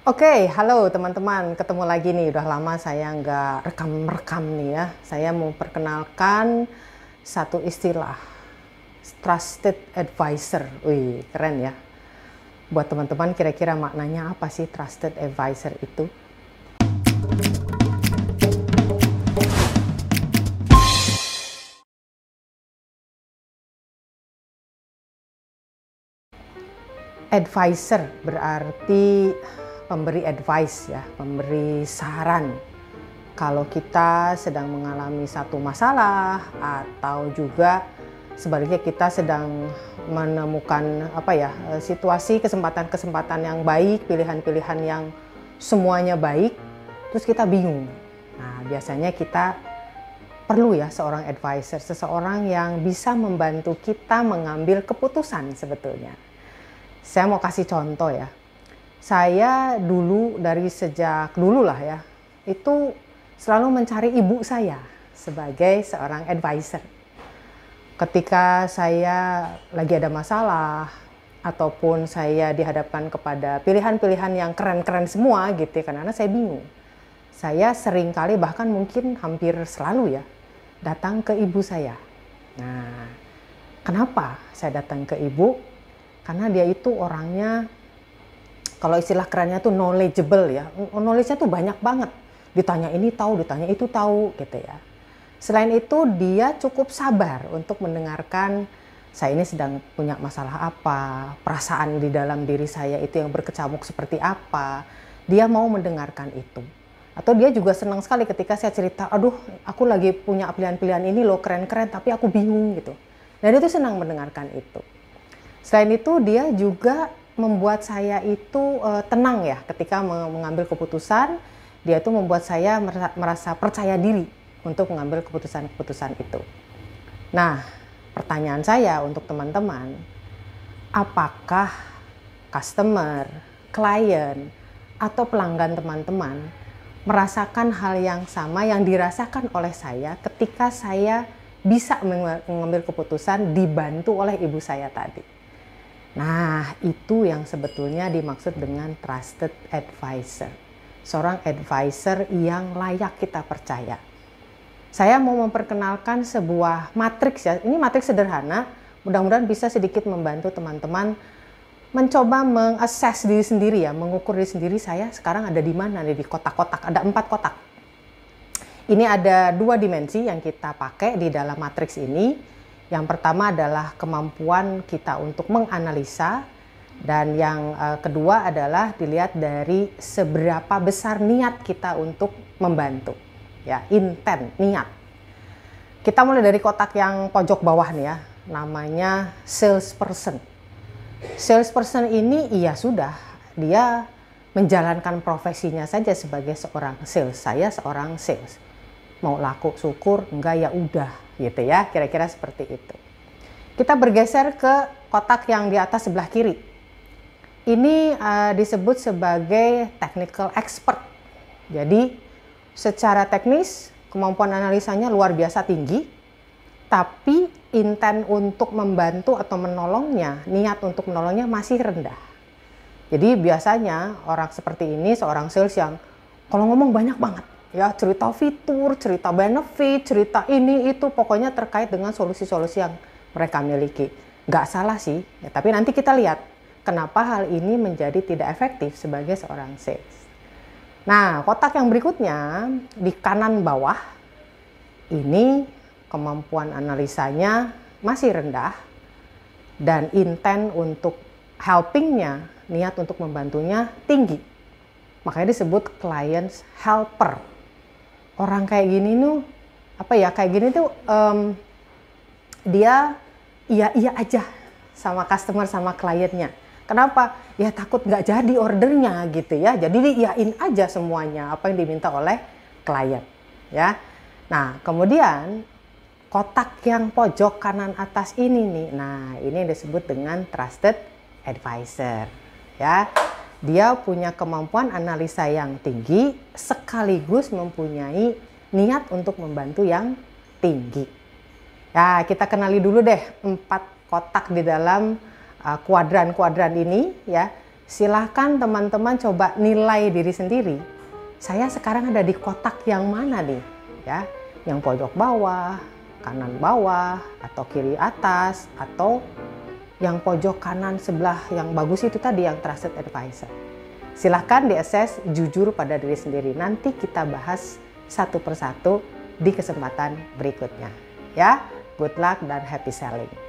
Oke, halo teman-teman, ketemu lagi nih. Udah lama saya nggak rekam nih ya. Saya mau perkenalkan satu istilah, trusted advisor. Wih, keren ya. Buat teman-teman, kira-kira maknanya apa sih trusted advisor itu? Advisor berarti pemberi advice ya, pemberi saran. Kalau kita sedang mengalami satu masalah atau juga sebaliknya kita sedang menemukan situasi kesempatan-kesempatan yang baik, pilihan-pilihan yang semuanya baik, terus kita bingung. Nah, biasanya kita perlu ya seorang advisor, seseorang yang bisa membantu kita mengambil keputusan sebetulnya. Saya mau kasih contoh ya. Saya dulu dari sejak dulu lah ya, itu selalu mencari ibu saya sebagai seorang advisor. Ketika saya lagi ada masalah ataupun saya dihadapkan kepada pilihan-pilihan yang keren-keren semua gitu ya, karena saya bingung. Saya sering kali bahkan mungkin hampir selalu ya datang ke ibu saya. Nah, kenapa saya datang ke ibu? Karena dia itu orangnya, kalau istilah kerennya tuh knowledgeable ya. Knowledge-nya tuh banyak banget. Ditanya ini tahu, ditanya itu tahu gitu ya. Selain itu dia cukup sabar untuk mendengarkan saya ini sedang punya masalah apa, perasaan di dalam diri saya itu yang berkecamuk seperti apa. Dia mau mendengarkan itu. Atau dia juga senang sekali ketika saya cerita, aduh aku lagi punya pilihan-pilihan ini loh keren-keren tapi aku bingung gitu. Dan dia tuh senang mendengarkan itu. Selain itu dia juga membuat saya itu tenang ya ketika mengambil keputusan. Dia itu membuat saya merasa percaya diri untuk mengambil keputusan-keputusan itu. Nah, pertanyaan saya untuk teman-teman, apakah customer, klien, atau pelanggan teman-teman merasakan hal yang sama yang dirasakan oleh saya ketika saya bisa mengambil keputusan dibantu oleh ibu saya tadi? Nah, itu yang sebetulnya dimaksud dengan trusted advisor. Seorang advisor yang layak kita percaya. Saya mau memperkenalkan sebuah matriks ya. Ini matriks sederhana, mudah-mudahan bisa sedikit membantu teman-teman mencoba mengakses diri sendiri ya, mengukur diri sendiri saya sekarang ada di mana nih, di kotak-kotak. Ada 4 kotak. Ini ada 2 dimensi yang kita pakai di dalam matriks ini. Yang pertama adalah kemampuan kita untuk menganalisa, dan yang kedua adalah dilihat dari seberapa besar niat kita untuk membantu. Ya, intent, niat. Kita mulai dari kotak yang pojok bawah nih ya, namanya salesperson. Salesperson ini iya sudah, dia menjalankan profesinya saja sebagai seorang sales. Saya seorang sales. Mau laku syukur, enggak ya udah gitu ya, kira-kira seperti itu. Kita bergeser ke kotak yang di atas sebelah kiri. Ini disebut sebagai technical expert. Jadi secara teknis kemampuan analisanya luar biasa tinggi, tapi intent untuk membantu atau menolongnya, niat untuk menolongnya masih rendah. Jadi biasanya orang seperti ini seorang sales yang kalau ngomong banyak banget ya, cerita fitur, cerita benefit, cerita ini itu pokoknya terkait dengan solusi-solusi yang mereka miliki. Nggak salah sih, ya, tapi nanti kita lihat kenapa hal ini menjadi tidak efektif sebagai seorang sales. Nah, kotak yang berikutnya di kanan bawah ini kemampuan analisanya masih rendah dan intent untuk helpingnya, niat untuk membantunya tinggi. Makanya disebut client's helper. Orang kayak gini tuh dia iya aja sama customer, sama kliennya. Kenapa? Ya takut nggak jadi ordernya gitu ya. Jadi diiyain aja semuanya apa yang diminta oleh klien ya. Nah, kemudian kotak yang pojok kanan atas ini nih. Nah, ini yang disebut dengan trusted advisor ya. Dia punya kemampuan analisa yang tinggi sekaligus mempunyai niat untuk membantu yang tinggi. Ya, kita kenali dulu deh 4 kotak di dalam kuadran-kuadran ini ya. Silahkan teman-teman coba nilai diri sendiri. Saya sekarang ada di kotak yang mana nih? Ya, yang pojok bawah, kanan bawah, atau kiri atas, atau yang pojok kanan sebelah yang bagus itu tadi yang trusted advisor. Silahkan diakses, jujur pada diri sendiri. Nanti kita bahas satu persatu di kesempatan berikutnya. Ya, good luck dan happy selling.